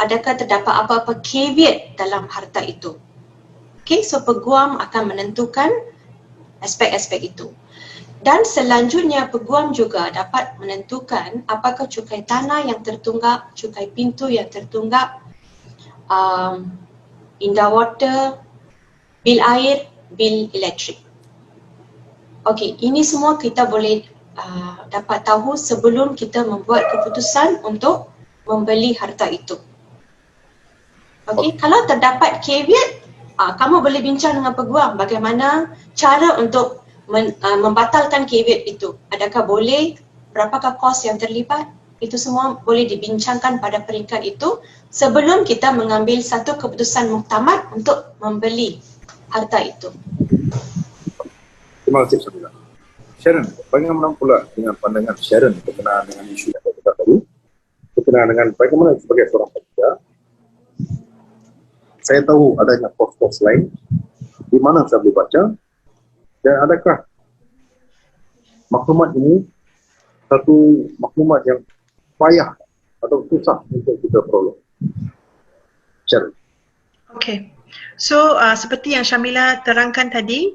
adakah terdapat apa-apa caveat dalam harta itu. Okey, so peguam akan menentukan aspek-aspek itu. Dan selanjutnya peguam juga dapat menentukan apakah cukai tanah yang tertunggak, cukai pintu yang tertunggak, indah water, bil air, bil elektrik. Okey, ini semua kita boleh dapat tahu sebelum kita membuat keputusan untuk membeli harta itu. Okey, kalau terdapat caveat, kamu boleh bincang dengan peguam bagaimana cara untuk membatalkan caveat itu. Adakah boleh, berapakah kos yang terlibat, itu semua boleh dibincangkan pada peringkat itu sebelum kita mengambil satu keputusan muktamad untuk membeli harta itu. Terima kasih Syamila. Sharon, bagaimana pula dengan pandangan Sharon berkenaan dengan isu yang kita tadi, berkenaan dengan bagaimana sebagai seorang pekerja, saya tahu adanya kos-kos lain di mana saya boleh baca, dan adakah maklumat ini satu maklumat yang payah atau susah untuk kita peroleh? Sharon. Okay. So seperti yang Syamila terangkan tadi,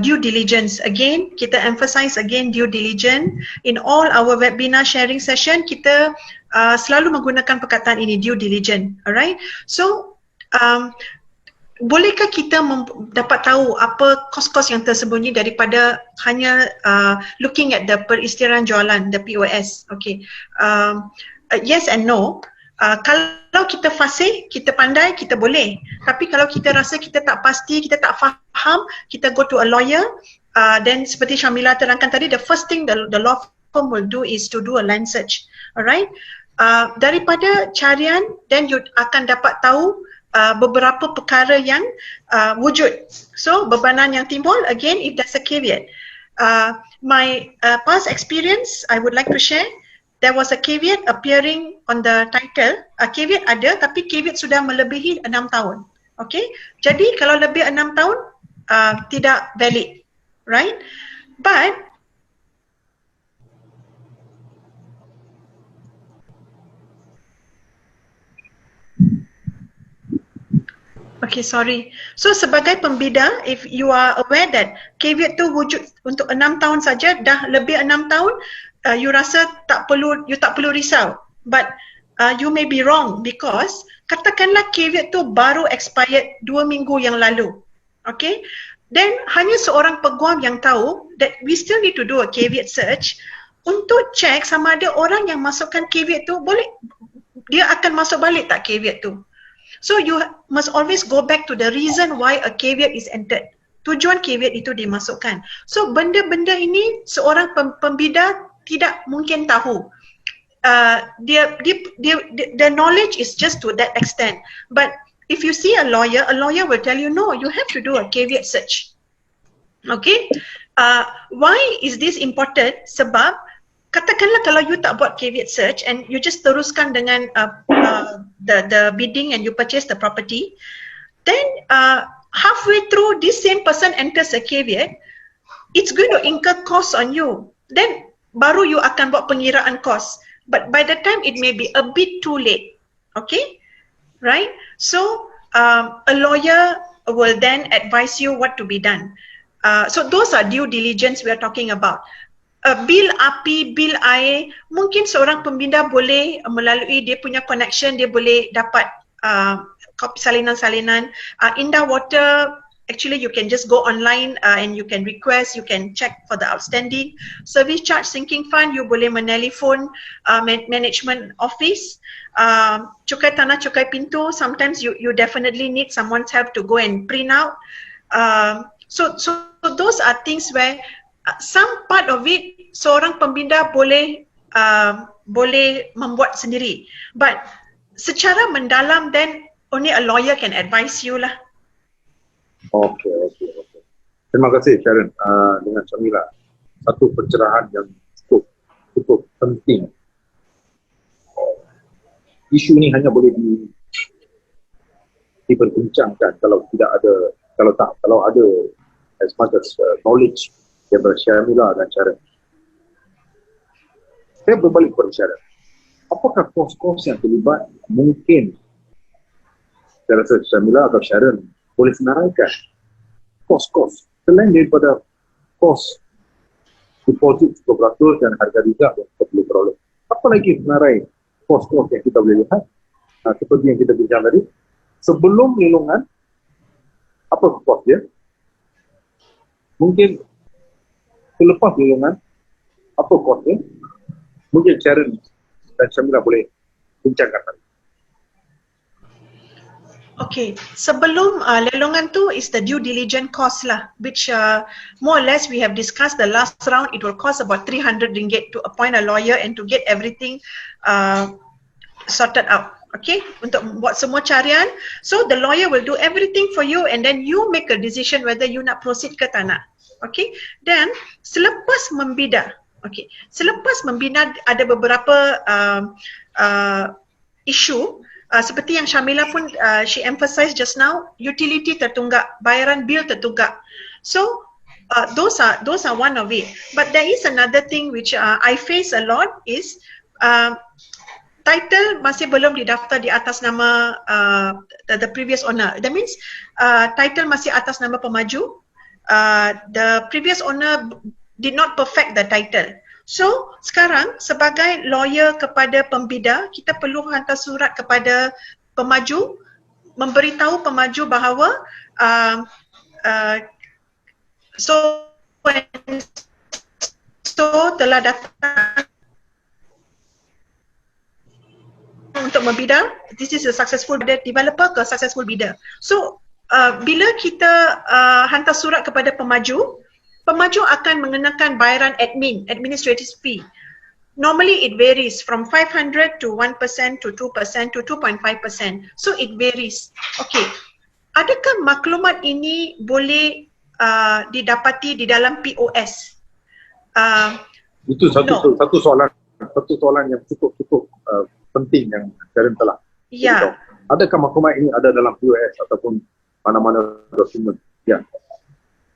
due diligence, again kita emphasize again due diligence in all our webinar sharing session. Kita selalu menggunakan perkataan ini, due diligence. Alright, so bolehkah kita dapat tahu apa kos-kos yang tersembunyi daripada hanya looking at the peristiran jualan, the POS? Okay, yes and no. Kalau kita fasih, kita pandai, kita boleh. Tapi kalau kita rasa kita tak pasti, kita tak faham, kita go to a lawyer. Then seperti Syamila terangkan tadi, the first thing the law firm will do is to do a land search. Alright? Daripada carian, then you akan dapat tahu beberapa perkara yang wujud. So bebanan yang timbul, again, if there's a caveat. My past experience, I would like to share. There was a caveat appearing on the title. Caveat ada, tapi caveat sudah melebihi 6 tahun. Okay, jadi kalau lebih 6 tahun, tidak valid, right? But okay, sorry. So sebagai pembida, if you are aware that caveat tu wujud untuk 6 tahun saja, dah lebih 6 tahun, you rasa you tak perlu risau. But you may be wrong because katakanlah caveat tu baru expired 2 minggu yang lalu. Okay, then hanya seorang peguam yang tahu that we still need to do a caveat search untuk check sama ada orang yang masukkan caveat tu boleh, dia akan masuk balik tak caveat tu. So you must always go back to the reason why a caveat is entered. Tujuan caveat itu dimasukkan. So benda-benda ini seorang pembida tidak mungkin tahu. The knowledge is just to that extent. But if you see a lawyer will tell you, no, you have to do a caveat search. Okay? Why is this important? Sebab katakanlah kalau you tak buat caveat search and you just teruskan dengan the bidding and you purchase the property, then halfway through this same person enters a caveat, it's going to incur cost on you. Then baru you akan buat pengiraan kos. But by the time it may be a bit too late. Okay? Right? So a lawyer will then advise you what to be done. So those are due diligence we are talking about. Bil api, bil air, mungkin seorang pembina boleh melalui dia punya connection, dia boleh dapat salinan-salinan. Indah water, actually you can just go online and you can request, you can check for the outstanding. Service charge sinking fund, you boleh menelefon management office. Cukai tanah, cukai pintu, sometimes you definitely need someone's help to go and print out. So those are things where some part of it seorang pembina boleh membuat sendiri. But secara mendalam, then only a lawyer can advise you lah. Okay. Terima kasih Sharon dengan Syamila. Satu pencerahan yang cukup penting. Isu ini hanya boleh diperbincangkan kalau ada as much as knowledge daripada Syamila dan Sharon. Saya berbalik kepada Sharon. Apakah kos-kos yang terlibat mungkin saya rasa Syamila atau Sharon boleh senaraikan kos-kos selain daripada kos deposit kooperatif dan harga riza yang kita perlu peroleh. Apa lagi senarai kos-kos yang kita boleh lihat? Seperti yang kita bincang tadi, sebelum lelongan, apa kos dia? Mungkin selepas lelongan, apa kos dia? Mungkin Sharon dan Syamila boleh bincangkan tadi. Okay, sebelum lelongan tu is the due diligence cost lah, which more or less we have discussed the last round. It will cost about 300 ringgit to appoint a lawyer and to get everything sorted out. Okay, untuk buat semua carian. So the lawyer will do everything for you and then you make a decision whether you nak proceed ke tak nak. Okay, then selepas membida, okay, selepas membina ada beberapa isu. Seperti yang Syamila pun she emphasized just now, utility tertunggak, bayaran bil tertunggak. So those are one of it. But there is another thing which I face a lot is title masih belum didaftar di atas nama the previous owner. That means title masih atas nama pemaju. The previous owner did not perfect the title. So sekarang sebagai lawyer kepada pembida, kita perlu hantar surat kepada pemaju, memberitahu pemaju bahawa so telah datang untuk membida. This is a successful developer ke successful bidder. So bila kita hantar surat kepada pemaju, pemaju akan mengenakan bayaran administrative fee. Normally it varies from 500 to 1% to 2% to 2.5%. So it varies. Okay. Adakah maklumat ini boleh didapati di dalam POS? Itu satu soalan yang cukup penting yang Sharon telah beritahu. Adakah maklumat ini ada dalam POS ataupun mana-mana dokumen? Ya.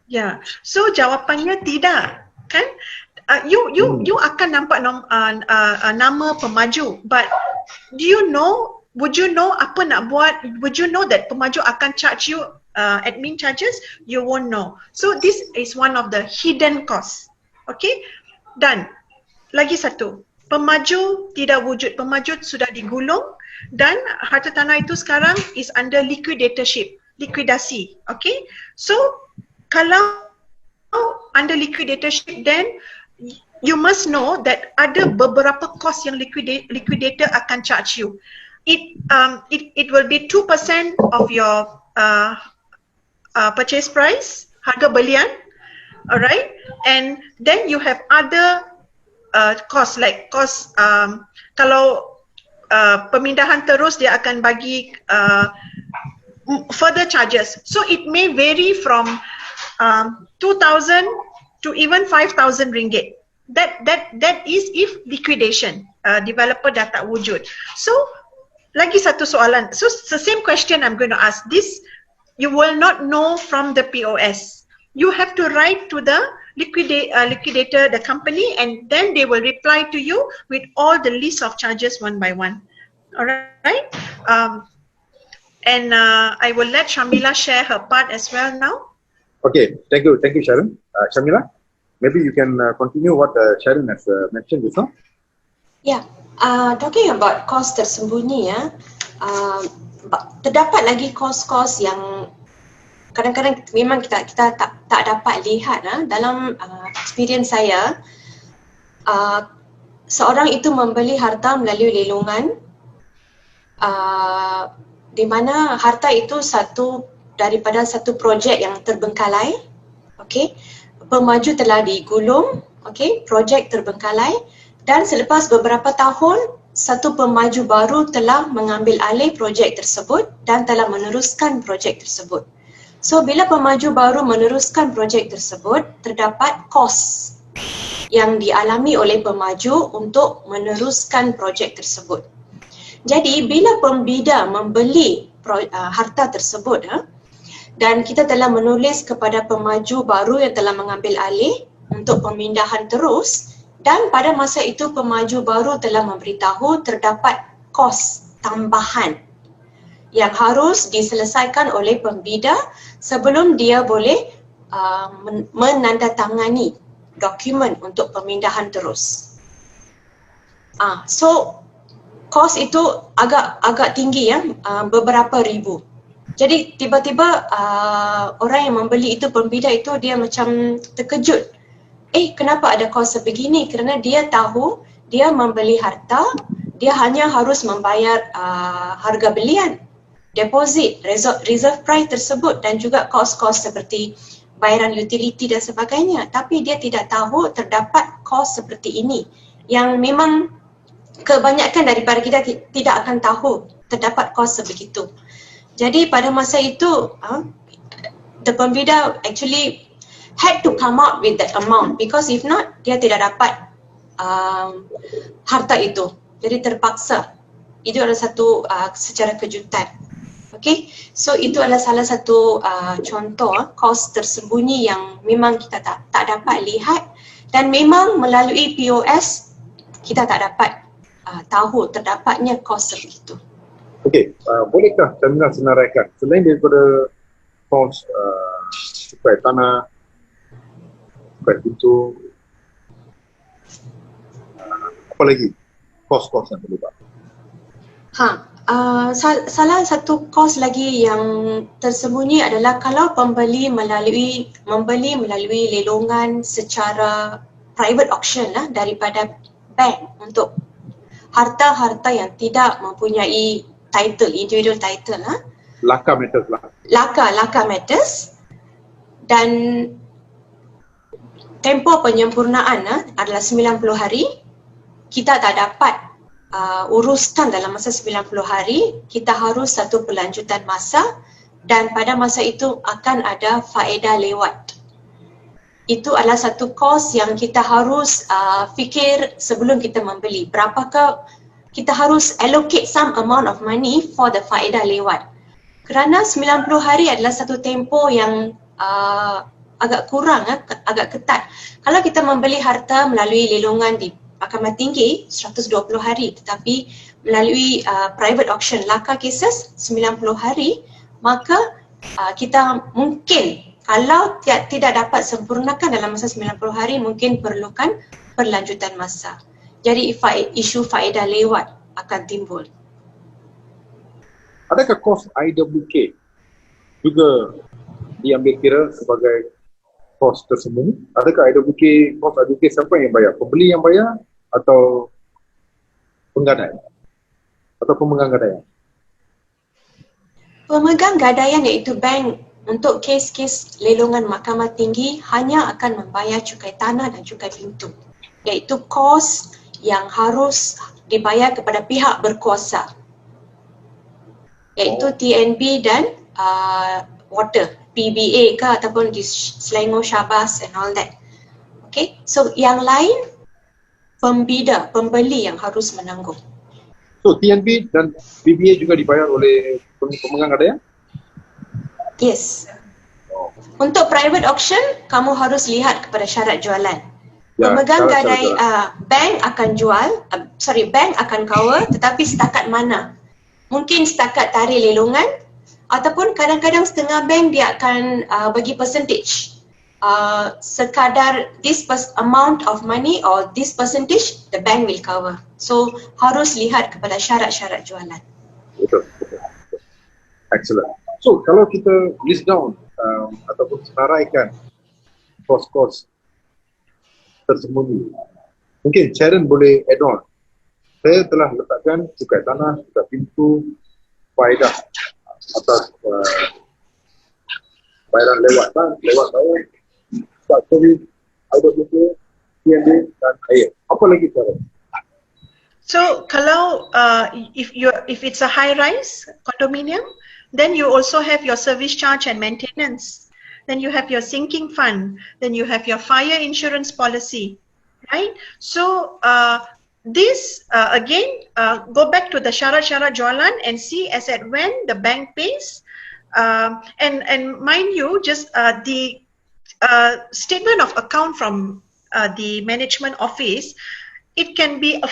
Ya, so jawapannya tidak, kan? You akan nampak nama pemaju, but would you know apa nak buat? Would you know that pemaju akan charge you admin charges? You won't know. So this is one of the hidden costs. Okay? Dan lagi satu, pemaju tidak wujud, pemaju sudah digulung dan harta tanah itu sekarang is under liquidatorship, likidasi. Okay? So kalau under liquidatorship, then you must know that ada beberapa kos yang liquidator akan charge you. It will be 2% of your purchase price, harga belian, alright, and then you have other cost like cost kalau pemindahan terus dia akan bagi further charges. So it may vary from 2,000 to even 5,000 ringgit. That is if liquidation, developer dah tak wujud. So lagi satu soalan. So the same question I'm going to ask. This you will not know from the POS. You have to write to the liquidator, the company, and then they will reply to you with all the list of charges one by one. Alright. And I will let Syamila share her part as well now. Okay, thank you Sharon. Syamila, maybe you can continue what Sharon has mentioned before. Yeah, talking about kos tersembunyi ya, terdapat lagi kos-kos yang kadang-kadang memang kita tak dapat lihat dalam experience saya. Seorang itu membeli harta melalui lelongan, di mana harta itu daripada satu projek yang terbengkalai. Okey, pemaju telah digulung, okey, projek terbengkalai, dan selepas beberapa tahun satu pemaju baru telah mengambil alih projek tersebut dan telah meneruskan projek tersebut. So bila pemaju baru meneruskan projek tersebut, terdapat kos yang dialami oleh pemaju untuk meneruskan projek tersebut. Jadi bila pembida membeli harta tersebut, dan kita telah menulis kepada pemaju baru yang telah mengambil alih untuk pemindahan terus, dan pada masa itu pemaju baru telah memberitahu terdapat kos tambahan yang harus diselesaikan oleh pembida sebelum dia boleh menandatangani dokumen untuk pemindahan terus. So kos itu agak tinggi ya, beberapa ribu. Jadi tiba-tiba orang yang membeli itu, pembida itu, dia macam terkejut. Kenapa ada kos sebegini? Kerana dia tahu dia membeli harta, dia hanya harus membayar harga belian, deposit, reserve price tersebut dan juga kos-kos seperti bayaran utility dan sebagainya. Tapi dia tidak tahu terdapat kos seperti ini yang memang kebanyakan daripada kita tidak akan tahu terdapat kos sebegitu. Jadi pada masa itu, the pembida actually had to come up with that amount because if not, dia tidak dapat harta itu. Jadi terpaksa. Itu adalah satu secara kejutan. Okay, so itu adalah salah satu contoh kos tersembunyi yang memang kita tak dapat lihat, dan memang melalui POS kita tak dapat tahu terdapatnya kos sebegitu. Okey, bolehkah Syamina senaraikan selain daripada kos cukai tanah, cukai pintu, apa lagi kos-kos yang terlibat? Salah satu kos lagi yang tersembunyi adalah kalau pembeli membeli melalui lelongan secara private auction daripada bank untuk harta-harta yang tidak mempunyai title, individual title. Laka matters lah. Laka matters, dan tempoh penyempurnaan adalah 90 hari. Kita tak dapat uruskan dalam masa 90 hari, kita harus satu pelanjutan masa, dan pada masa itu akan ada faedah lewat. Itu adalah satu kos yang kita harus fikir sebelum kita membeli. Berapakah kita harus allocate some amount of money for the faedah lewat. Kerana 90 hari adalah satu tempoh yang agak kurang, agak ketat. Kalau kita membeli harta melalui lelongan di Mahkamah Tinggi 120 hari, tetapi melalui private auction laka cases 90 hari, maka kita mungkin kalau tidak dapat sempurnakan dalam masa 90 hari, mungkin perlukan perlanjutan masa. Jadi isu faedah lewat akan timbul. Adakah kos IWK juga diambil kira sebagai kos tersembunyi? Adakah kos IWK siapa yang bayar? Pembeli yang bayar atau penggadai? Atau pemegang gadaian? Pemegang gadaian iaitu bank untuk kes-kes lelongan Mahkamah Tinggi hanya akan membayar cukai tanah dan cukai pintu, iaitu kos yang harus dibayar kepada pihak berkuasa, iaitu TNB dan water, PBA ke ataupun di Selangor, Syahbas and all that. Okay, so yang lain pembeli yang harus menanggung. So TNB dan PBA juga dibayar oleh pemegang gadaian? Yes. Untuk private auction, kamu harus lihat kepada syarat jualan. Pemegang gadai, bank akan jual, bank akan cover, tetapi setakat mana? Mungkin setakat tarikh lelongan, ataupun kadang-kadang setengah bank dia akan bagi percentage. Sekadar this amount of money or this percentage, the bank will cover. So harus lihat kepada syarat-syarat jualan. Betul. Excellent. So kalau kita list down ataupun senaraikan kos-kos tersembunyi, mungkin Sharon boleh add on. Saya telah letakkan cukai tanah, cukai pintu, faedah atas bayaran lewat tahun, start service, IWK, TNB dan air. Apa lagi Sharon? So kalau if it's a high rise condominium, then you also have your service charge and maintenance. Then you have your sinking fund. Then you have your fire insurance policy, right? So this again, go back to the syarat-syarat jualan and see as at when the bank pays. And mind you, just the statement of account from the management office, it can be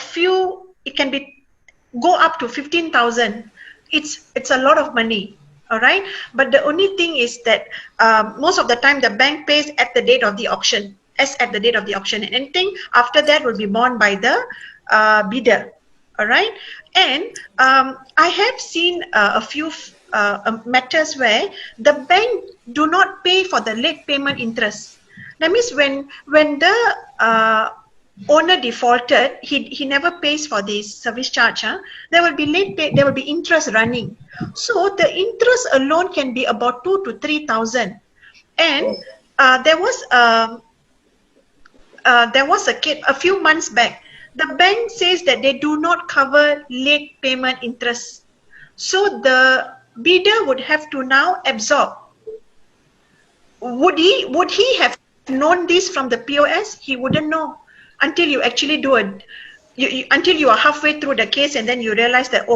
go up to 15,000. it's a lot of money. All right, but the only thing is that most of the time the bank pays at the date of the auction, and anything after that will be borne by the bidder. All right, and I have seen a few matters where the bank do not pay for the late payment interest. That means when the owner defaulted, he never pays for this service charge. There will be late pay, there will be interest running. So the interest alone can be about 2,000 to 3,000. And there was a case a few months back. The bank says that they do not cover late payment interest. So the bidder would have to now absorb. Would he have known this from the POS? He wouldn't know until you actually do it. Until you are halfway through the case and then you realize that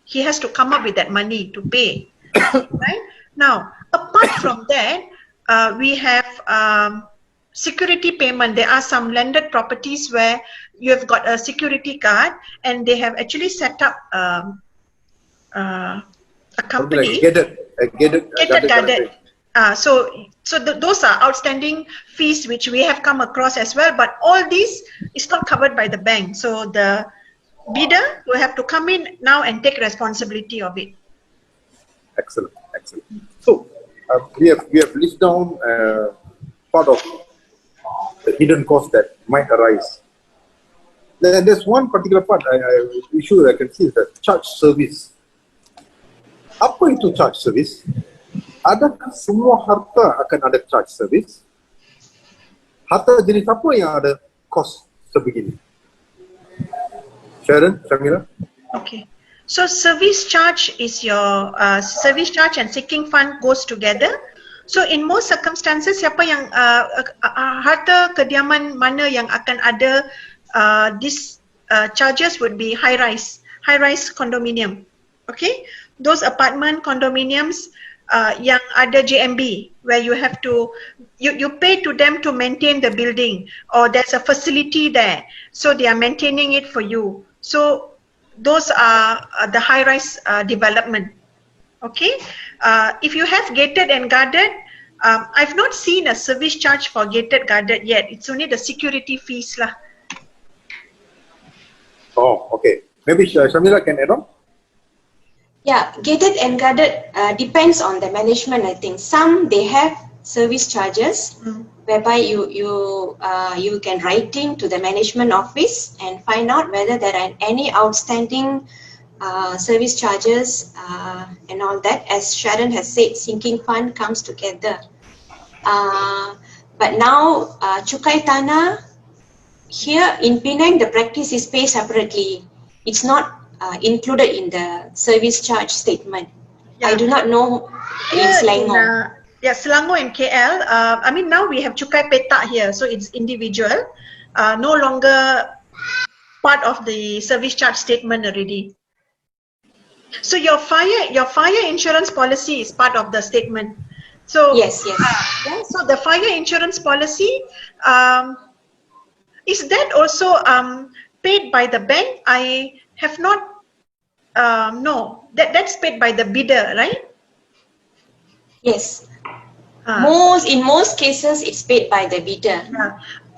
he has to come up with that money to pay. Right? Now, apart from that, we have security payment. There are some landed properties where you have got a security guard and they have actually set up a company. Gated Guarded. Those are outstanding fees which we have come across as well, but all this is not covered by the bank. So the bidder will have to come in now and take responsibility of it. Excellent. So we have listed down part of the hidden costs that might arise. Then there's one particular part issue I can see is that charge service. Apa itu charge service? Adakah semua harta akan ada charge service? Harta jenis apa yang ada kos sebegini? Sharon, Shamila? Okay. So service charge is your service charge and sinking fund goes together. So in most circumstances, siapa yang harta kediaman mana yang akan ada this charges would be high rise condominium. Okay, those apartment condominiums yang ada JMB where you have to you pay to them to maintain the building, or there's a facility there, so they are maintaining it for you. So those are the high rise development. Okay, if you have gated and guarded, I've not seen a service charge for gated guarded yet. It's only the security fees lah. Oh, okay. Maybe Shamila can add on. Yeah, gated and guarded depends on the management, I think. Some they have service charges whereby you can write in to the management office and find out whether there are any outstanding service charges and all that. As Sharon has said, sinking fund comes together. But now Cukai Tanah here in Penang, the practice is paid separately. It's not included in the service charge statement. Yeah. I do not know in Selangor. Selangor and KL. I mean, now we have Cukai Petak here, so it's individual, no longer part of the service charge statement already. So your fire insurance policy is part of the statement. So yes. So the fire insurance policy, is that also paid by the bank? I have not, no, that's paid by the bidder, right? Yes. In most cases, it's paid by the bidder.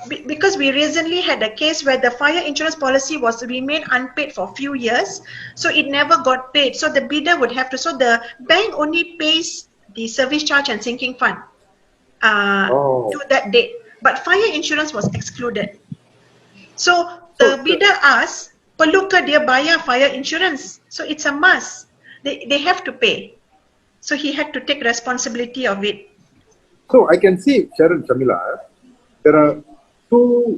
Because we recently had a case where the fire insurance policy was remained unpaid for a few years, so it never got paid. So the bidder would have to, so the bank only pays the service charge and sinking fund to that date, but fire insurance was excluded. So the bidder asked, perlu ke dia bayar fire insurance? So it's a must. They have to pay. So he had to take responsibility of it. So I can see, Sharon, Shamila, there are two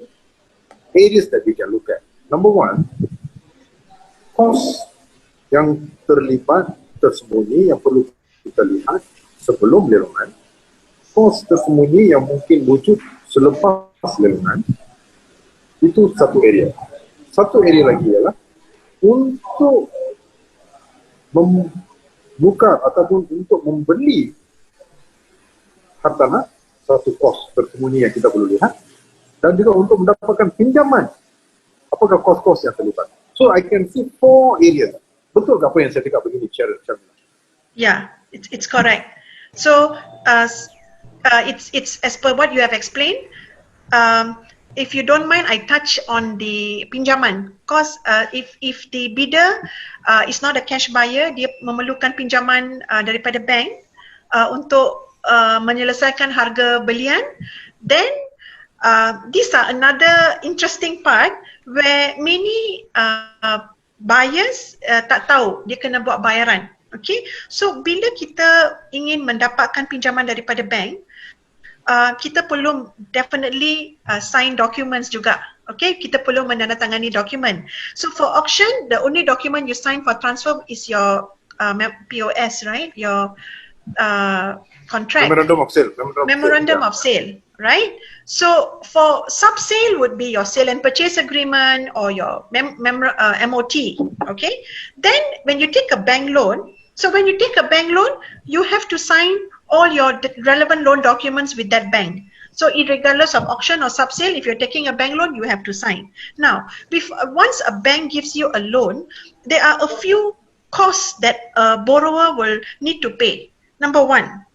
areas that we can look at. Number one, cost yang terlibat tersembunyi yang perlu kita lihat sebelum lelangan, cost tersembunyi yang mungkin wujud selepas lelangan, itu satu area. Satu area lagi ialah untuk membuka ataupun untuk membeli hartanah, satu kos tersembunyi yang kita perlu lihat, dan juga untuk mendapatkan pinjaman, apakah kos-kos yang terlibat. So I can see 4 areas. Betul ke apa yang saya cakap begini, Sharon? Yeah, it's correct. So it's as per what you have explained. If you don't mind, I touch on the pinjaman. Cause if the bidder is not a cash buyer, dia memerlukan pinjaman daripada bank untuk menyelesaikan harga belian, then these are another interesting part where many buyers tak tahu dia kena buat bayaran. Okay, so bila kita ingin mendapatkan pinjaman daripada bank, kita perlu definitely sign documents juga. Okay, kita perlu menandatangani dokumen. So for auction, the only document you sign for transfer is your POS, right? Your contract. Memorandum of sale. Memorandum of sale, right? So for sub-sale would be your sale and purchase agreement or your MOT, okay? Then when you take a bank loan, you have to sign all your relevant loan documents with that bank. So regardless of auction or sub-sale, if you're taking a bank loan, you have to sign. Now, once a bank gives you a loan, there are a few costs that a borrower will need to pay. Number one,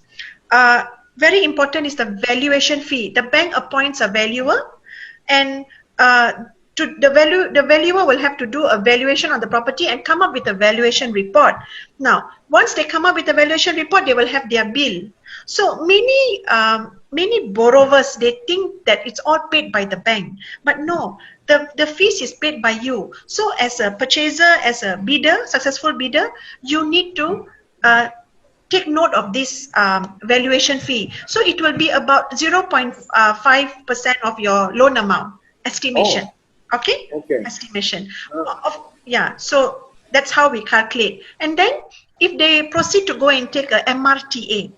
very important is the valuation fee. The bank appoints a valuer, and the valuer will have to do a valuation on the property and come up with a valuation report. Now, once they come up with a valuation report, they will have their bill. So many borrowers, they think that it's all paid by the bank, but no, the fees is paid by you. So as a purchaser, as a bidder, successful bidder, you need to take note of this valuation fee. So it will be about 0.5% of your loan amount estimation. Okay? Estimation. Yeah, so that's how we calculate. And then if they proceed to go and take a MRTA,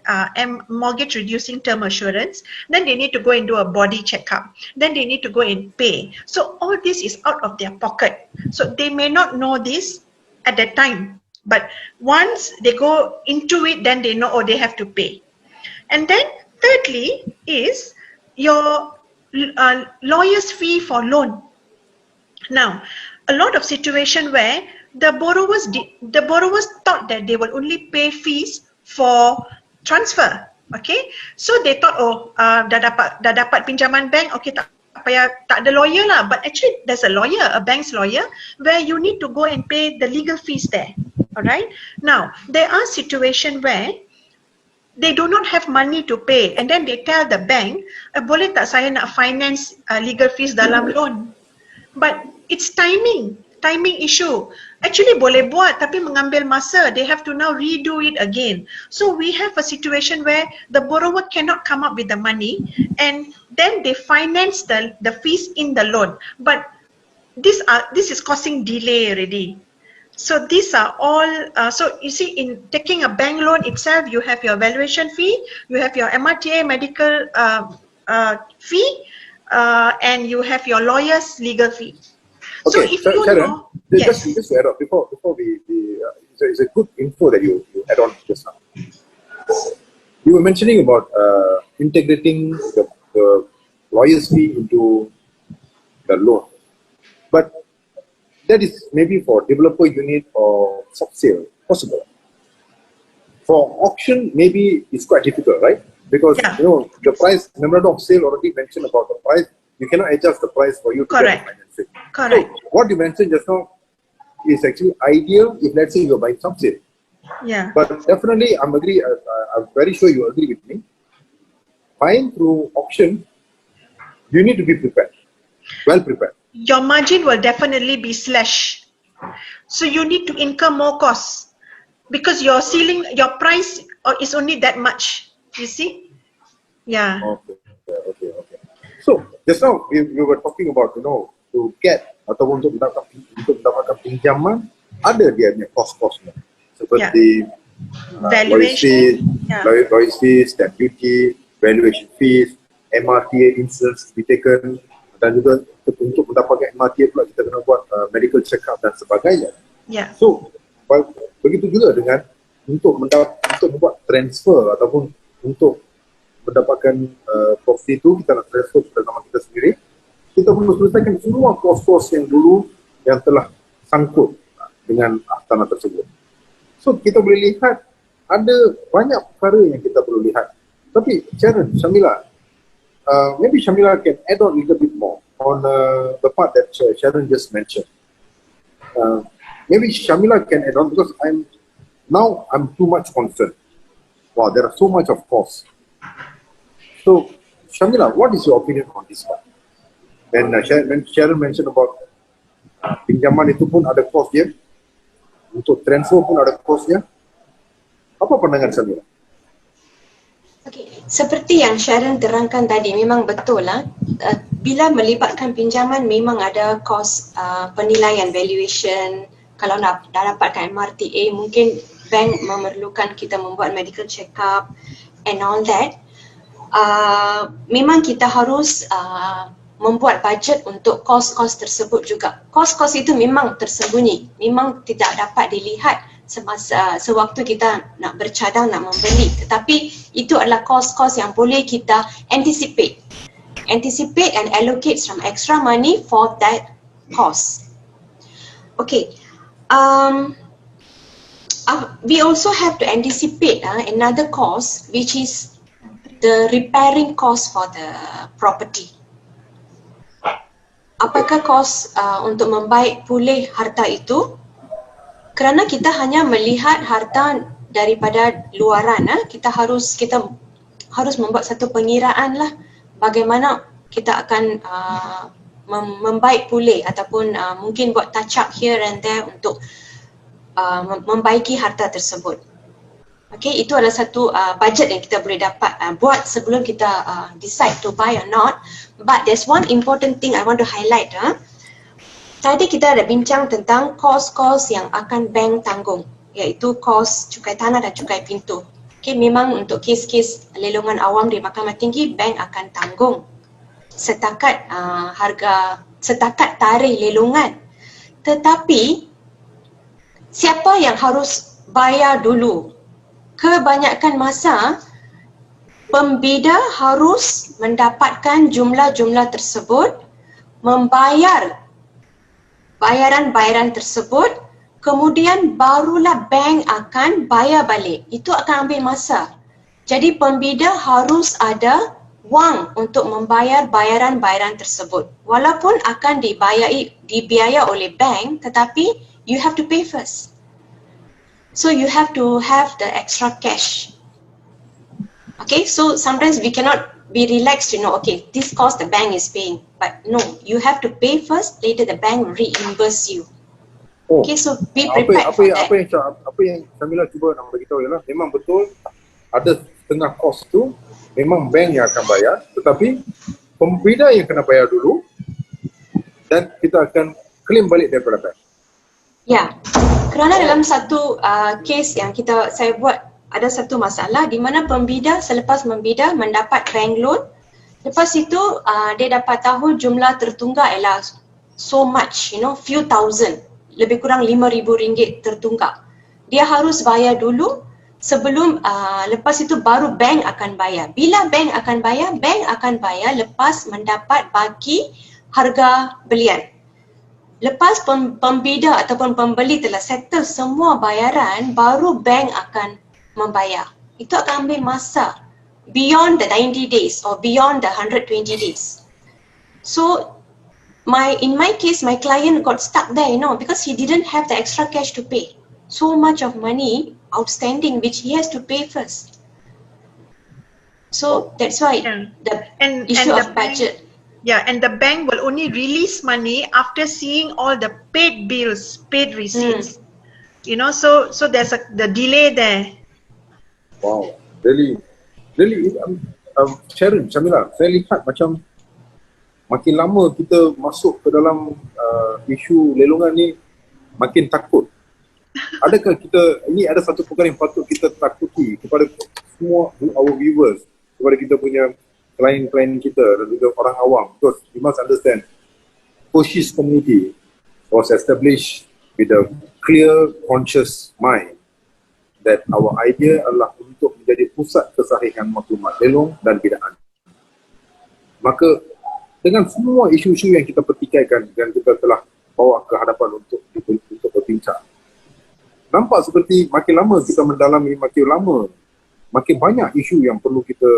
mortgage reducing term assurance, then they need to go and do a body checkup. Then they need to go and pay. So all this is out of their pocket. So they may not know this at that time, but once they go into it, then they know, oh, they have to pay. And then thirdly is your lawyer's fee for loan. Now, a lot of situation where the borrowers thought that they will only pay fees for transfer. Okay, so they thought, oh, dah dapat pinjaman bank, okay, tak ada lawyer lah. But actually, there's a lawyer, a bank's lawyer, where you need to go and pay the legal fees there. All right. Now, there are situations where they do not have money to pay, and then they tell the bank, boleh tak saya nak finance legal fees dalam loan? But it's timing issue. Actually boleh buat, tapi mengambil masa. They have to now redo it again. So we have a situation where the borrower cannot come up with the money, and then they finance the fees in the loan. But this is causing delay already. So these are all, so you see, in taking a bank loan itself, you have your valuation fee, you have your MRTA medical fee, and you have your lawyer's legal fee. So Okay, if you Sharon, know, yes, just to add up, before we it's a good info that you add on just now. You were mentioning about integrating the lawyer's fee into the loan, but that is maybe for developer unit or sub-sale possible. For auction, maybe it's quite difficult, right? Because Yeah. you know the price, memorandum of sale already mentioned about the price. You cannot adjust the price for you to Correct. get the financing. correct. So what you mentioned just now is actually ideal if, let's say, you're buying sub-sale. Yeah, But definitely, I'm very sure you agree with me. Buying through auction, you need to be prepared, well prepared. your margin will definitely be slashed. So you need to incur more costs because your price is only that much. You see? Yeah. Okay. So just now we were talking about, you know, to get ataupun untuk mendapatkan pinjaman, ada dia punya cost-costnya seperti Valuation. lawyers fees, stamp duty, valuation fees, MRTA insurance to be taken, dan juga untuk mendapatkan MRTA pula kita kena buat medical check-up dan sebagainya. Yeah. So begitu juga dengan untuk membuat transfer ataupun untuk mendapatkan property itu, kita nak transfer ke nama kita sendiri, kita perlu selesaikan semua kos-kos yang dulu yang telah sangkut dengan tanah tersebut. So kita boleh lihat ada banyak perkara yang kita perlu lihat. Tapi Sharon, Shamila, maybe Shamila can add on a little bit more on the part that Sharon just mentioned. Maybe Shamila can add on because I'm too much concerned. Wow, there are so much of costs. So Shamila, what is your opinion on this part? When Sharon mentioned about pinjaman itu pun ada cost dia, untuk transfer pun ada cost dia. Apa pandangan Shamila? Okay, seperti yang Sharon terangkan tadi, memang betul lah. Bila melibatkan pinjaman memang ada kos penilaian, valuation. Kalau dah dapatkan MRTA, mungkin bank memerlukan kita membuat medical check up and all that. Memang kita harus membuat budget untuk kos-kos tersebut juga. Kos-kos itu memang tersembunyi, memang tidak dapat dilihat sewaktu kita nak bercadang, nak membeli. Tetapi itu adalah kos-kos yang boleh kita anticipate and allocate some extra money for that cost. Okay, we also have to anticipate another cost, which is the repairing cost for the property. Apakah kos untuk membaik pulih harta itu? Kerana kita hanya melihat harta daripada luaran, kita harus membuat satu pengiraan lah bagaimana kita akan membaik pulih ataupun mungkin buat touch up here and there untuk membaiki harta tersebut. Okay, itu adalah satu budget yang kita boleh dapat buat sebelum kita decide to buy or not. But there's one important thing I want to highlight. Tadi kita ada bincang tentang kos-kos yang akan bank tanggung, iaitu kos cukai tanah dan cukai pintu. Okay, memang untuk kes-kes lelongan awam di Mahkamah Tinggi, bank akan tanggung setakat setakat tarikh lelongan. Tetapi siapa yang harus bayar dulu? Kebanyakan masa pembida harus mendapatkan jumlah-jumlah tersebut, membayar bayaran-bayaran tersebut, kemudian barulah bank akan bayar balik. Itu akan ambil masa. Jadi pembida harus ada wang untuk membayar bayaran-bayaran tersebut. Walaupun akan dibiaya oleh bank, tetapi you have to pay first. So you have to have the extra cash. Okay, so sometimes we cannot be relaxed, okay, this cost the bank is paying. But no, you have to pay first, later the bank will reimburse you. Oh, okay, so be prepared for that. Apa yang Shamila cuba nak beritahu ialah memang betul ada setengah kos tu memang bank yang akan bayar, tetapi pembida yang kena bayar dulu dan kita akan claim balik daripada bank. Ya, kerana dalam satu kes yang saya buat, ada satu masalah di mana pembida selepas membida mendapat bank loan, lepas itu dia dapat tahu jumlah tertunggak ialah so much, few thousand, lebih kurang RM5,000 tertunggak. Dia harus bayar dulu sebelum, lepas itu baru bank akan bayar. Bila bank akan bayar? Bank akan bayar lepas mendapat baki harga belian. Lepas pembida ataupun pembeli telah settle semua bayaran, baru bank akan membayar. Itu akan ambil masa beyond the 90 days or beyond the 120 days. So in my case, my client got stuck there, because he didn't have the extra cash to pay. So much of money outstanding which he has to pay first. So that's why the issue of budget. Yeah, and the bank will only release money after seeing all the paid bills, paid receipts. So there's the delay there. Wow, really, Sharon, Shamila, saya lihat macam makin lama kita masuk ke dalam isu lelongan ni, makin takut. Adakah ini ada satu perkara yang patut kita takuti kepada semua our viewers, kepada kita punya klien-klien kita dan juga orang awam, because you must understand, Koshi's community was established with a clear, conscious mind that our idea adalah untuk menjadi pusat kesahihan maklumat lelong dan bidaan. Maka dengan semua isu-isu yang kita pertikaikan dan kita telah bawa ke hadapan untuk berbincang, nampak seperti makin lama kita mendalami, makin lama makin banyak isu yang perlu kita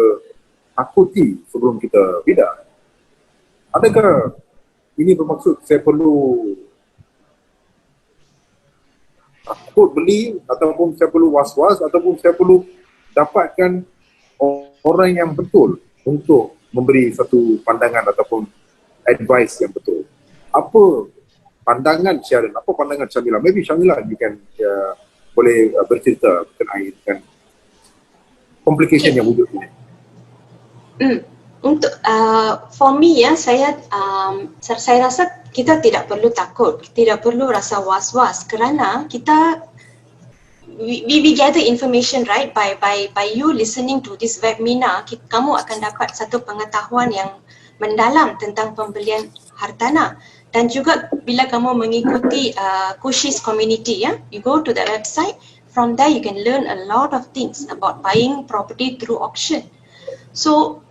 takuti sebelum kita bidang. Adakah ini bermaksud saya perlu takut beli, ataupun saya perlu was-was, ataupun saya perlu dapatkan orang yang betul untuk memberi satu pandangan ataupun advice yang betul? Apa pandangan Sharon, apa pandangan Syamila? Maybe Syamila you can boleh bercerita berkenaan dengan complication yang wujud ini. Untuk for me ya, saya rasa kita tidak perlu takut, tidak perlu rasa was-was, kerana kita we gather information, right? By you listening to this webinar, kamu akan dapat satu pengetahuan yang mendalam tentang pembelian hartanah. Dan juga bila kamu mengikuti Kushi's community, ya, you go to the website, from there you can learn a lot of things about buying property through auction. So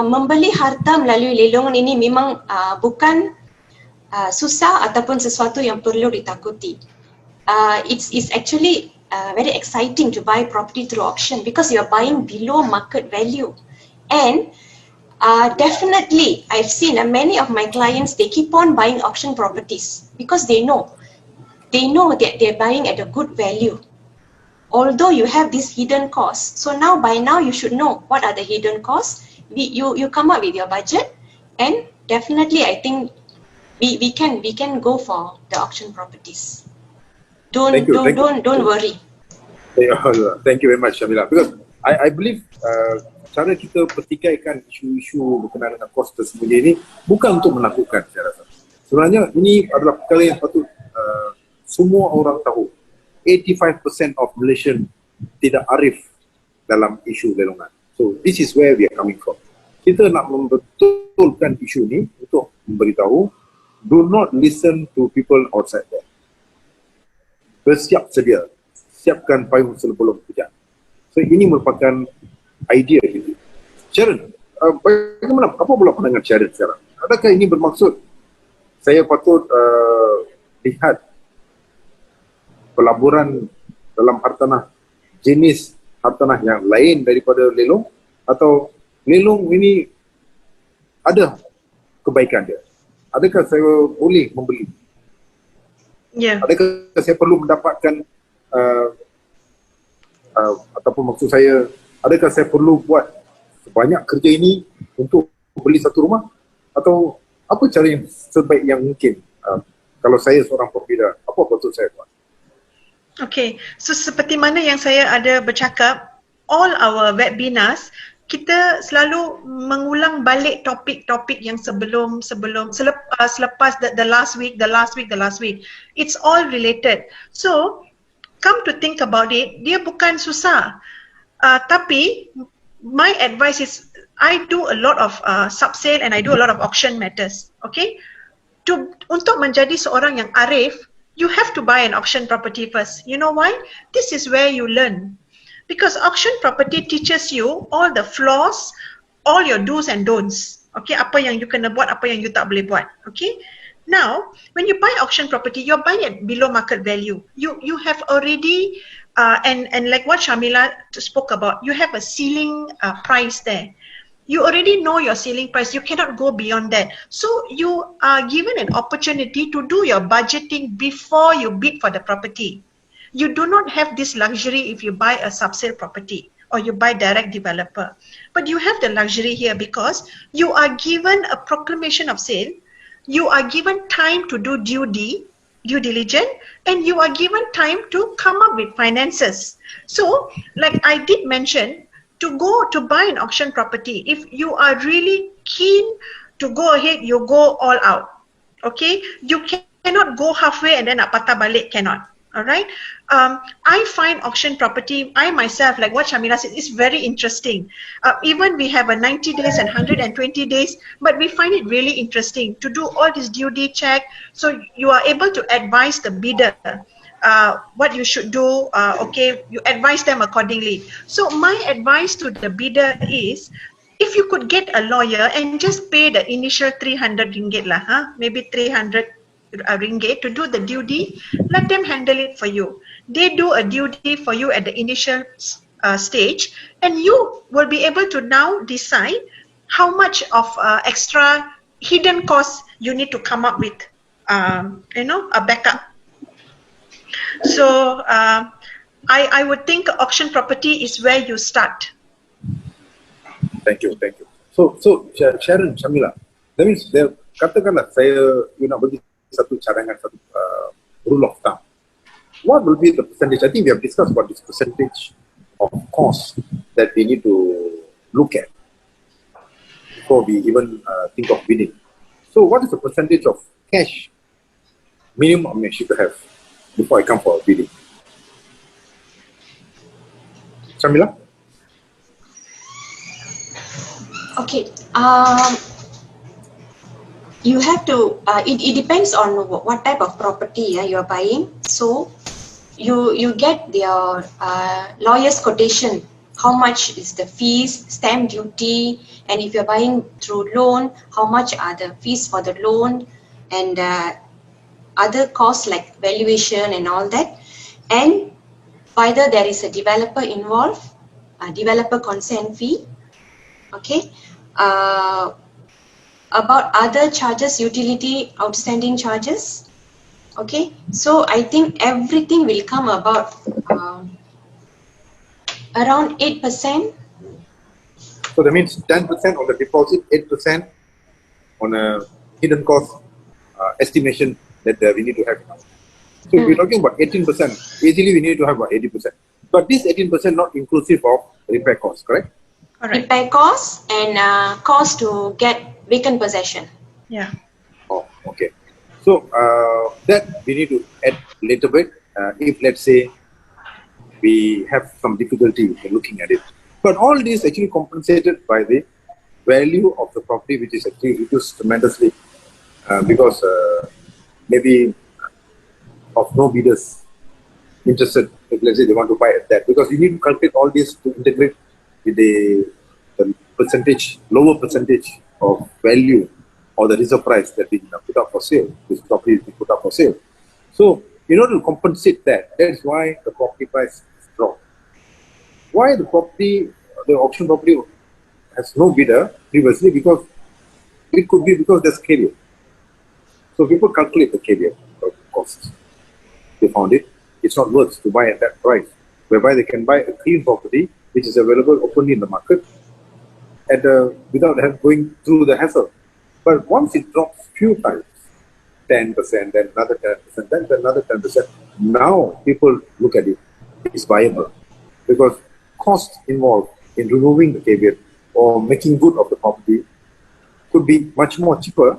membeli harta melalui lelongan ini memang bukan susah ataupun sesuatu yang perlu ditakuti. It's actually very exciting to buy property through auction because you're buying below market value. And definitely I've seen many of my clients, they keep on buying auction properties because they know that they're buying at a good value. Although you have these hidden costs, so by now you should know what are the hidden costs. You come up with your budget, and definitely I think we can go for the auction properties. Don't worry. Thank you very much, Syamila. Because I believe cara kita pertikaikan isu-isu berkenaan dengan kos tersembunyi ini bukan untuk menakutkan, saya rasa. Sebenarnya ini adalah perkara yang patut semua orang tahu. 85% of Malaysian tidak arif dalam isu lelongan. So this is where we are coming from. Kita nak membetulkan isu ni untuk memberitahu, do not listen to people outside there. Bersiap sedia, siapkan payung sebelum hujan. So ini merupakan idea kita. Sharon, bagaimana, apa pula pandangan Sharon sekarang? Adakah ini bermaksud saya patut lihat pelaburan dalam hartanah, jenis hartanah yang lain daripada lelong, atau lelong ini ada kebaikan dia? Adakah saya boleh membeli? Adakah saya perlu mendapatkan ataupun maksud saya, adakah saya perlu buat sebanyak kerja ini untuk beli satu rumah? Atau apa cara yang sebaik yang mungkin kalau saya seorang pembina, apa patut saya buat? Okay, so seperti mana yang saya ada bercakap, all our webinars, kita selalu mengulang balik topik-topik yang selepas the last week. It's all related. So, come to think about it, dia bukan susah. Tapi, my advice is, I do a lot of sub-sale and I do a lot of auction matters. Okay? Untuk menjadi seorang yang arif, you have to buy an auction property first. You know why? This is where you learn. Because auction property teaches you all the flaws, all your do's and don'ts. Okay, apa yang you kena buat, apa yang you tak boleh buat. Okay. Now, when you buy auction property, you're buying it below market value. You have already, and like what Syamila spoke about, you have a ceiling price there. You already know your ceiling price. You cannot go beyond that. So you are given an opportunity to do your budgeting before you bid for the property. You do not have this luxury if you buy a sub-sale property or you buy direct developer. But you have the luxury here because you are given a proclamation of sale. You are given time to do due diligence, and you are given time to come up with finances. So, like I did mention, to go to buy an auction property, if you are really keen to go ahead, you go all out. Okay, you cannot go halfway and then nak patah balik, cannot. All right. I find auction property, I myself, like what Syamila said, is very interesting. Even we have a 90 days and 120 days, but we find it really interesting to do all this due check. So you are able to advise the bidder what you should do. Okay, you advise them accordingly. So my advice to the bidder is, if you could get a lawyer and just pay the initial 300 ringgit lah, maybe 300 ringgit to do the due deed, let them handle it for you. They do a due deed for you at the initial stage, and you will be able to now decide how much of extra hidden costs you need to come up with, a backup. So I would think auction property is where you start. Thank you. So Sharon, Shamila, that means katakanlah saya nak bagi satu cadangan, satu rule of thumb. What will be the percentage? I think we have discussed about this percentage of cost that we need to look at before we even think of bidding. So what is the percentage of cash minimum I should have before I come for a bidding? Shamila? Okay. You have to. It depends on what type of property you are buying. So you get their lawyer's quotation. How much is the fees, stamp duty, and if you're buying through loan, how much are the fees for the loan, and other costs like valuation and all that, and whether there is a developer involved, a developer consent fee. Okay, about other charges, utility outstanding charges. Okay, so I think everything will come about around 8%. So that means 10% on the deposit, 8% on a hidden cost estimation that we need to have. So if we're talking about 18%, easily we need to have about 80%. But this 18% not inclusive of repair costs, correct? Correct. Repair costs and cost to get vacant possession. Yeah. Oh, okay. So that we need to add a little bit if let's say we have some difficulty in looking at it. But all this actually compensated by the value of the property, which is actually reduced tremendously because maybe of no bidders interested, if let's say they want to buy at that, because you need to calculate all this to integrate with the percentage, lower percentage of value or the reserve price that we put up for sale. This property is put up for sale. So in order to compensate that, that is why the property price is dropped. Why the auction property has no bidder previously? Because it could be because there's caveat. So people calculate the caveat costs. They found it's not worth to buy at that price, whereby they can buy a clean property which is available openly in the market at without going through the hassle. But once it drops few times, 10%, then another 10%, then another 10%, now people look at it, it's viable. Because costs involved in removing the caveat or making good of the property could be much more cheaper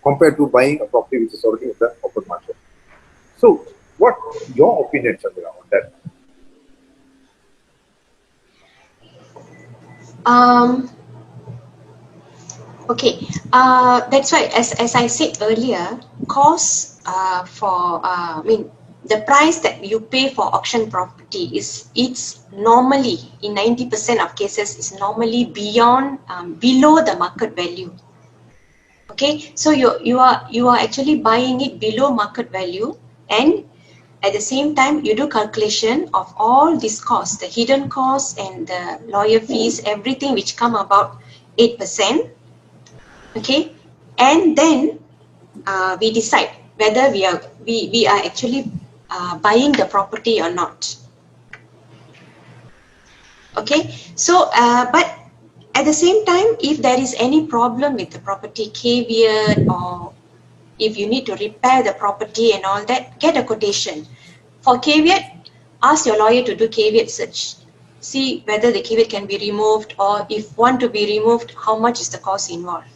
compared to buying a property which is already in the open market. So, what your opinion, Chandra, on that? Okay, that's why as I said earlier, costs the price that you pay for auction property it's normally in 90% of cases is normally beyond below the market value. Okay, so you are actually buying it below market value, and at the same time you do calculation of all these costs, the hidden costs and the lawyer fees, everything which come about 8%. Okay, and then we decide whether we are actually buying the property or not. Okay, so but at the same time, if there is any problem with the property, caveat, or if you need to repair the property and all that, get a quotation. For caveat, ask your lawyer to do caveat search. See whether the caveat can be removed, or if want to be removed, how much is the cost involved.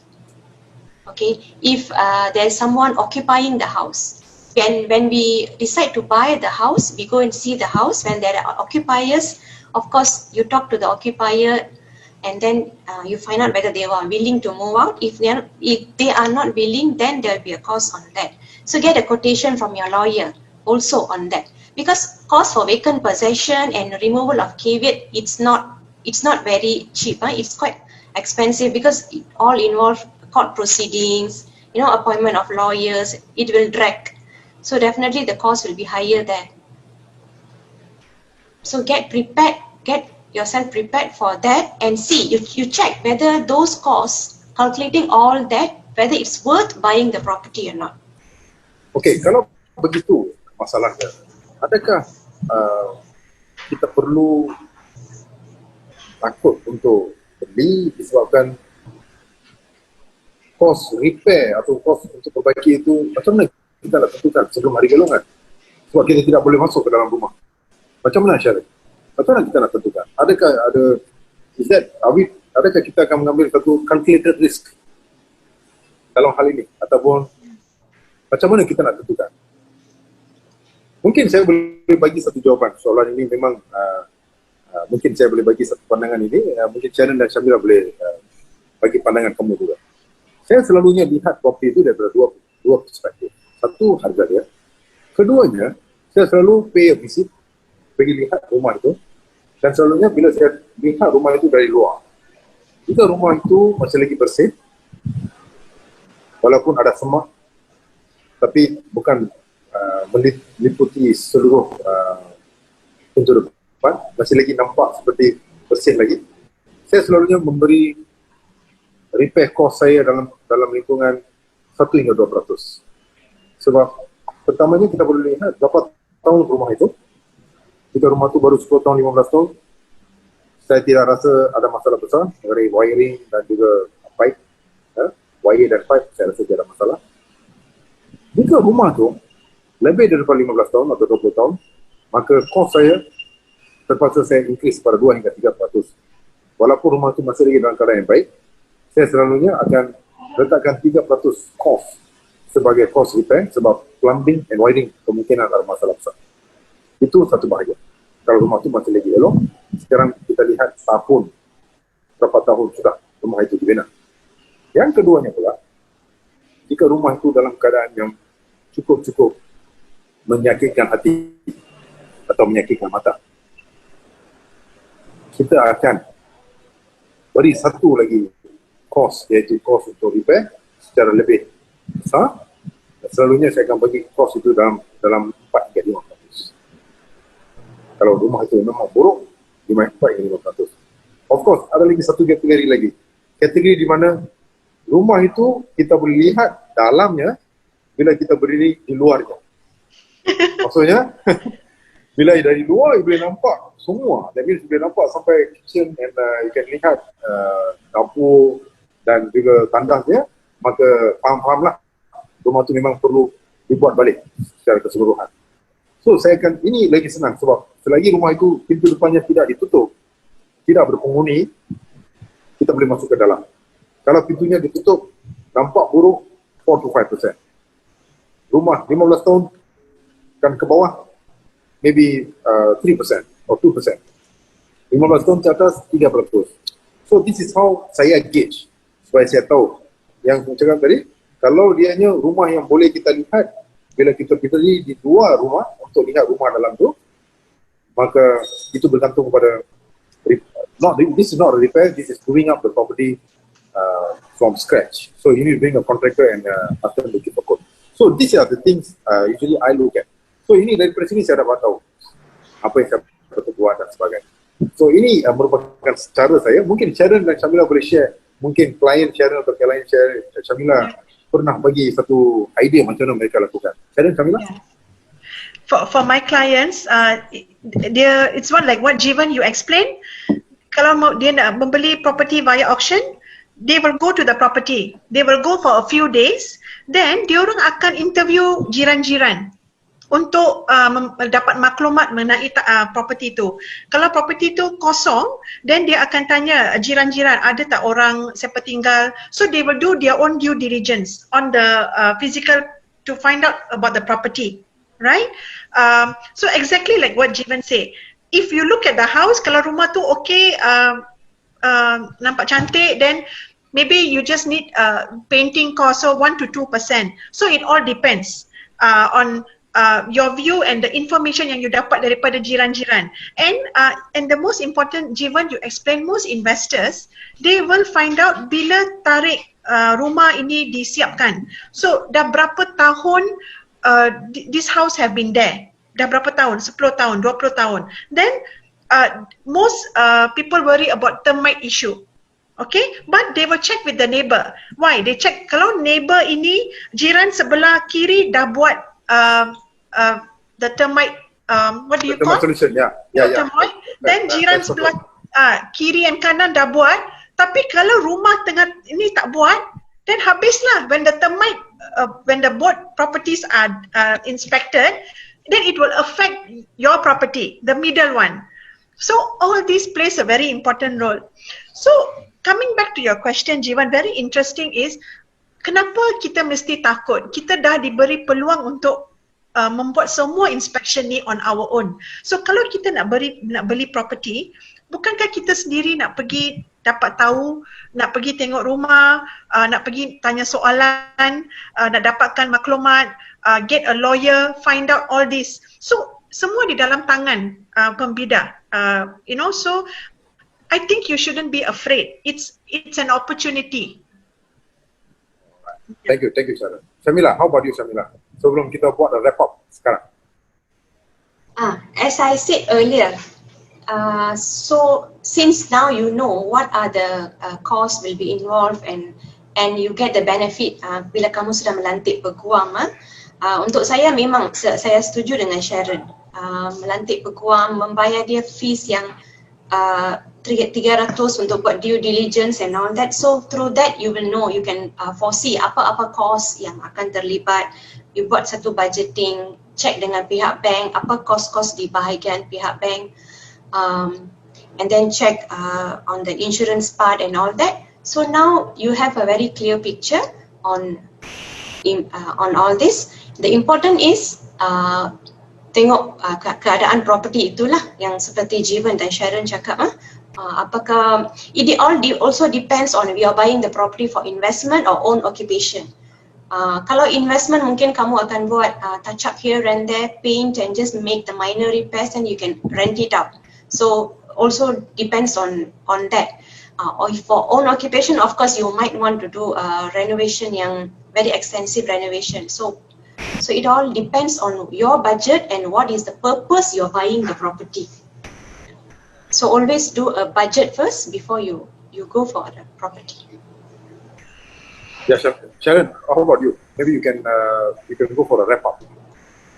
Okay, if there is someone occupying the house, when we decide to buy the house, we go and see the house. When there are occupiers, of course, you talk to the occupier, and then you find out whether they are willing to move out. If they are not willing, then there will be a cost on that. So get a quotation from your lawyer also on that, because cost for vacant possession and removal of caveat, it's not very cheap. It's quite expensive because it all involve court proceedings, appointment of lawyers, it will drag. So definitely the cost will be higher there. So get yourself prepared for that, and see, you check whether those costs, calculating all that, whether it's worth buying the property or not. Okey, kalau begitu masalahnya, adakah kita perlu takut untuk beli disebabkan kos repair atau kos untuk perbaiki itu macam mana kita nak tentukan sebelum hari galungan? Sebab kita tidak boleh masuk ke dalam rumah. Macam mana Syarif? Macam mana kita nak tentukan? Adakah adakah kita akan mengambil satu calculated risk dalam hal ini? Ataupun macam mana kita nak tentukan? Mungkin saya boleh bagi satu jawapan. Soalan ini memang mungkin saya boleh bagi satu pandangan ini. Mungkin Sharon dan Syamila boleh bagi pandangan kamu juga. Saya selalunya lihat properti itu daripada dua perspektif. Satu, harga dia. Keduanya, saya selalu pay a visit, pergi lihat rumah itu. Dan selalunya bila saya lihat rumah itu dari luar, jika rumah itu masih lagi bersih, walaupun ada semak, tapi bukan meliputi seluruh penjuru depan, masih lagi nampak seperti bersih lagi, saya selalunya memberi repair cost saya dalam lingkungan 1 hingga 2%. Sebab pertamanya kita boleh lihat berapa tahun rumah itu. Jika rumah itu baru 10 tahun, 15 tahun, saya tidak rasa ada masalah besar dari wiring dan juga pipe. Wire dan pipe saya rasa tidak ada masalah. Jika rumah itu lebih daripada 15 tahun atau 20 tahun, maka cost saya terpaksa saya increase pada 2 hingga 3%. Walaupun rumah itu masih lagi dalam keadaan yang baik, saya selalunya akan letakkan 3% cost sebagai cost repair, sebab plumbing and wiring kemungkinan ada masalah besar. Itu satu bahagian. Kalau rumah itu masih lagi elok, sekarang kita lihat berapa tahun sudah rumah itu dibina. Yang keduanya pula, jika rumah itu dalam keadaan yang cukup menyakitkan hati atau menyakitkan mata, kita akan beri satu lagi cost, iaitu cost untuk repair secara lebih besar. Selalunya saya akan bagi cost itu dalam 4 hingga 5%. Kalau rumah itu memang buruk, 4 hingga 5%. Of course, ada lagi satu kategori lagi. Kategori di mana rumah itu kita boleh lihat dalamnya bila kita berdiri di luarnya. Maksudnya, bila dari luar, you boleh nampak semua. That means you boleh nampak sampai kitchen, and you can lihat dapur dan juga tandas dia. Maka faham-fahamlah, rumah itu memang perlu dibuat balik secara keseluruhan. So, ini lagi senang sebab selagi rumah itu pintu depannya tidak ditutup, tidak berpenghuni, kita boleh masuk ke dalam. Kalau pintunya ditutup, nampak buruk, 4 to 5%. Rumah 15 tahun dan ke bawah, maybe 3% or 2%. 15 tahun ke atas, 3%. So this is how saya gauge, supaya saya tahu. Yang saya cakap tadi, kalau dianya rumah yang boleh kita lihat, bila kita berdiri di luar rumah untuk lihat rumah dalam tu, maka itu bergantung kepada this is not a repair, this is doing up the property from scratch. So you need to bring a contractor and ask them to give a quote. So these are the things usually I look at. So ini daripada sini saya dapat tahu apa yang saya perlu buat dan sebagainya. So ini merupakan cara saya. Mungkin Sharon dan Syamila boleh share. Mungkin klien Sharon atau klien Syamila pernah bagi satu idea macam mana mereka lakukan. Sharon, Syamila? Yeah. For my clients, it's one like what Jeevan you explained. Kalau dia nak membeli property via auction, they will go to the property. They will go for a few days. Then diorang akan interview jiran-jiran untuk dapat maklumat mengenai property itu. Kalau property itu kosong, then dia akan tanya jiran-jiran, ada tak orang siapa tinggal. So they will do their own due diligence on the physical to find out about the property, right? So exactly like what Jeevan said. If you look at the house, kalau rumah tu okay, nampak cantik, then maybe you just need painting cost, so 1 to 2%. So it all depends on your view and the information yang you dapat daripada jiran-jiran. And the most important, Jeevan, you explain, most investors, they will find out bila tarik rumah ini disiapkan. So dah berapa tahun this house have been there? Dah berapa tahun? 10 tahun, 20 tahun. Then most people worry about termite issue. Okay, but they will check with the neighbor. Why? They check kalau neighbor ini jiran sebelah kiri dah buat the termite what do you call? Solution, Termite. Then jiran sebelah kiri and kanan dah buat. Tapi kalau rumah tengah ini tak buat, then habislah. When the termite, when the both properties are inspected, then it will affect your property, the middle one. So all this plays a very important role. So coming back to your question, Jiwan, very interesting is kenapa kita mesti takut? Kita dah diberi peluang untuk membuat semua inspection ni on our own. So kalau kita nak beli property, bukankah kita sendiri nak pergi dapat tahu, nak pergi tengok rumah, nak pergi tanya soalan, nak dapatkan maklumat, get a lawyer, find out all this. So semua di dalam tangan pembida. So I think you shouldn't be afraid. It's an opportunity. Thank you, Sharon. Shamila, how about you, Shamila? Sebelum kita buat wrap up sekarang. As I said earlier, so since now you know what are the costs will be involved and you get the benefit bila kamu sudah melantik peguam, untuk saya memang saya setuju dengan Sharon. Melantik peguam, membayar dia fees yang 300 untuk buat due diligence and all that. So through that you will know, you can foresee apa-apa cost yang akan terlibat. You buat satu budgeting, check dengan pihak bank apa kos-kos di bahagian pihak bank, and then check on the insurance part and all that. So now you have a very clear picture on all this. The important is tengok keadaan property itulah yang seperti Jiwan dan Sharon cakap. Apakah it also depends on if you are buying the property for investment or own occupation. Kalau investment mungkin kamu akan buat touch up here and there, paint and just make the minor repairs and you can rent it out. So also depends on that. Or for own occupation, of course you might want to do renovation yang very extensive renovation. So it all depends on your budget and what is the purpose you're buying the property. So always do a budget first before you go for the property. Yeah, Sharon, how about you? Maybe you can go for a wrap up.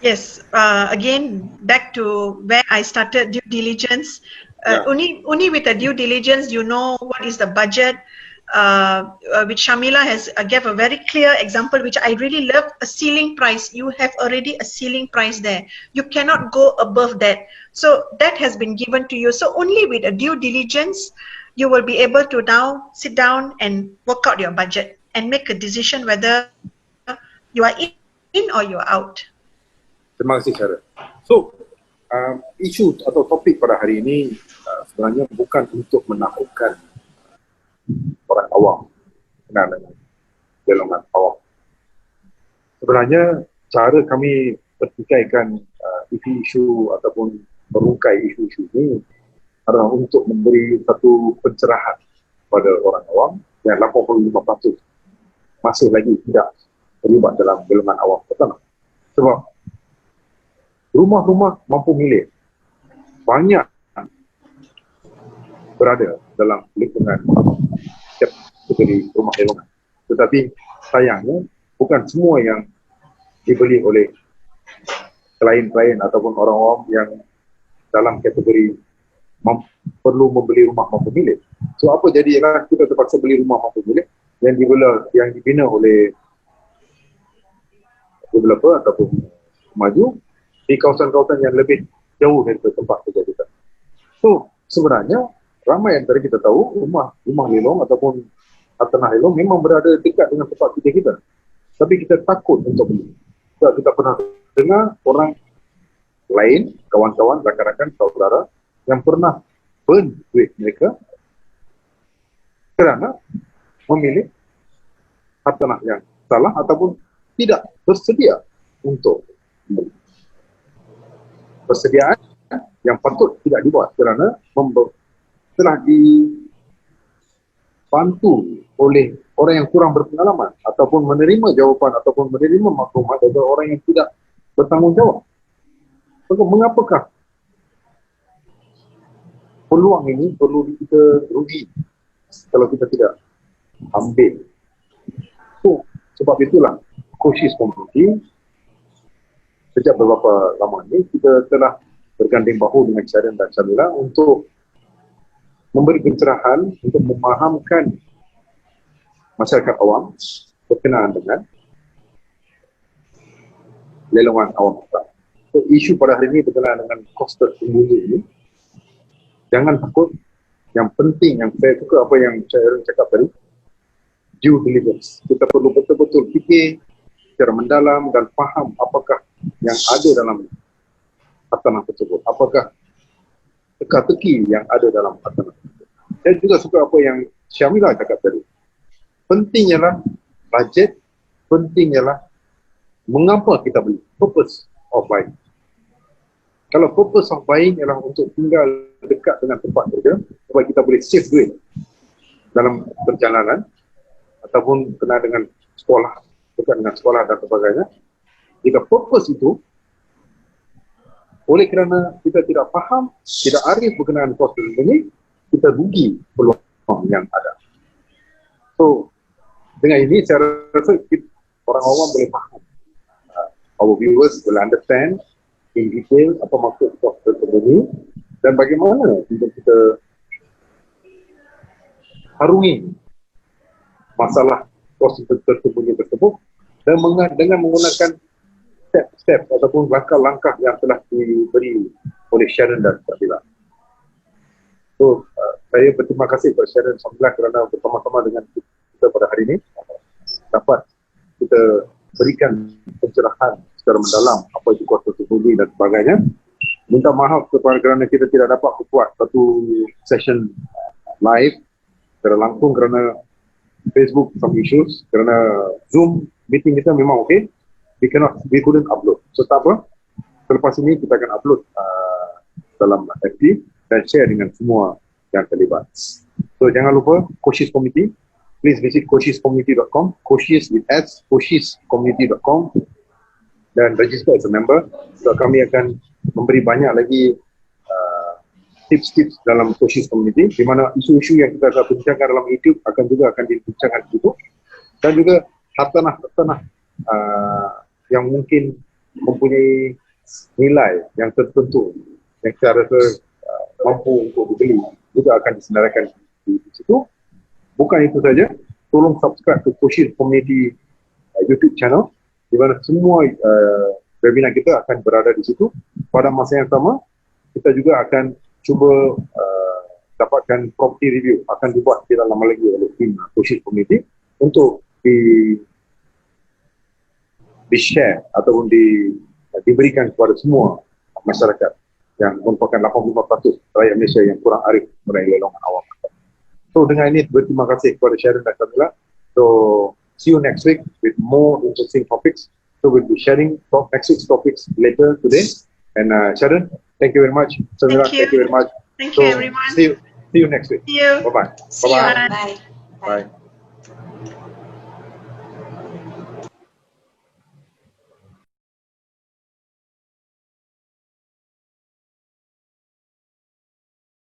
Yes, again back to where I started, due diligence. Only with the due diligence you know what is the budget. Which Shamila has gave a very clear example, which I really love. A ceiling price. You have already a ceiling price there. You cannot go above that. So that has been given to you. So only with a due diligence, you will be able to now sit down and work out your budget and make a decision whether you are in or you are out. Terima kasih, Sharon. So, isu atau topik pada hari ini sebenarnya bukan untuk menakutkan orang awam dengan golongan awam. Sebenarnya cara kami bertikaikan isu-isu ataupun merungkai isu-isu ini adalah untuk memberi satu pencerahan pada orang awam yang 85% masih lagi tidak terlibat dalam golongan awam pertama. Sebab rumah-rumah mampu milik banyak berada dalam lingkungan kategori rumah golongan. Tetapi sayangnya bukan semua yang dibeli oleh klien-klien ataupun orang awam yang dalam kategori perlu membeli rumah mampu milik. So apa jadi ialah kita terpaksa beli rumah mampu milik yang dibina oleh developer ataupun maju di kawasan-kawasan yang lebih jauh dari tempat kerja kita. So sebenarnya ramai antara kita tahu rumah lelong ataupun tanah lelong memang berada dekat dengan tempat kerja kita. Tapi kita takut untuk beli. Sebab kita pernah dengar orang lain, kawan-kawan, rakan-rakan, saudara yang pernah burn duit mereka kerana memilih tanah yang salah ataupun tidak bersedia untuk membeli. Persediaan yang patut tidak dibuat kerana telah dibantu oleh orang yang kurang berpengalaman ataupun menerima jawapan ataupun menerima maklumat dari orang yang tidak bertanggungjawab. Maka mengapakah peluang ini perlu kita rugi kalau kita tidak ambil? So, sebab itulah Coaches Community sejak beberapa lama ini kita telah berganding bahu dengan Sharon dan Syamila untuk memberi pencerahan untuk memahamkan masyarakat awam berkenaan dengan lelongan awam kita. So, isu pada hari ini berkenaan dengan kos tersembunyi ini, jangan takut. Yang penting, yang saya suka apa yang Sharon cakap tadi, due diligence. Kita perlu betul-betul fikir secara mendalam dan faham apakah yang ada dalam hartanah tersebut. Apakah teka-teki yang ada dalam hartanah tersebut. Saya juga suka apa yang Syamila cakap tadi. Penting ialah budget, penting ialah mengapa kita beli, purpose of buying. Kalau purpose of buying ialah untuk tinggal dekat dengan tempat kerja, supaya kita boleh save duit dalam perjalanan, ataupun kena dengan sekolah, dekat dengan sekolah dan sebagainya. Jika purpose itu, oleh kerana kita tidak faham, tidak arif berkenaan kos ini, kita rugi peluang yang ada. So, dengan ini saya rasa orang awam boleh faham. Our viewers will understand in detail apa maksud kos tersembunyi dan bagaimana untuk kita harungi masalah kos tersembunyi tersebut dan dengan menggunakan step-step ataupun langkah-langkah yang telah diberi oleh Sharon dan Syamila. So, saya berterima kasih kepada Sharon dan Syamila kerana bersama-sama dengan kita pada hari ini dapat kita berikan pencerahan secara mendalam apa itu kos tersembunyi dan sebagainya. Minta maaf kerana kita tidak dapat membuat satu session live secara langsung kerana Facebook some issues, kerana Zoom meeting kita memang okey. We couldn't upload. So tak apa, selepas ini kita akan upload dalam FB dan share dengan semua yang terlibat. So jangan lupa Coaches Community, please visit coachescommunity.com, Coaches with S, coachescommunity.com dan register as a member. So kami akan memberi banyak lagi tips-tips dalam Coaches Community, di mana isu-isu yang kita akan bincangkan dalam YouTube akan dibincangkan di situ, dan juga hartanah-hartanah yang mungkin mempunyai nilai yang tertentu yang saya rasa mampu untuk dibeli juga akan disenaraikan di situ. Bukan itu saja, tolong subscribe ke Coaches Community YouTube channel, di mana semua webinar kita akan berada di situ. Pada masa yang sama, kita juga akan cuba dapatkan property review, akan dibuat tidak lama lagi oleh tim Coaches Community untuk di-share ataupun diberikan kepada semua masyarakat yang merupakan 85% rakyat Malaysia yang kurang arif mengenai lelongan awam. So dengan ini berterima kasih kepada Sharon dan Syamila. So see you next week with more interesting topics. So we'll be sharing next week's topics later today. And Sharon, thank you very much. Syamila, thank you very much. Thank you everyone. See you next week. See you. Bye-bye. See you. Bye-bye. Bye. Bye.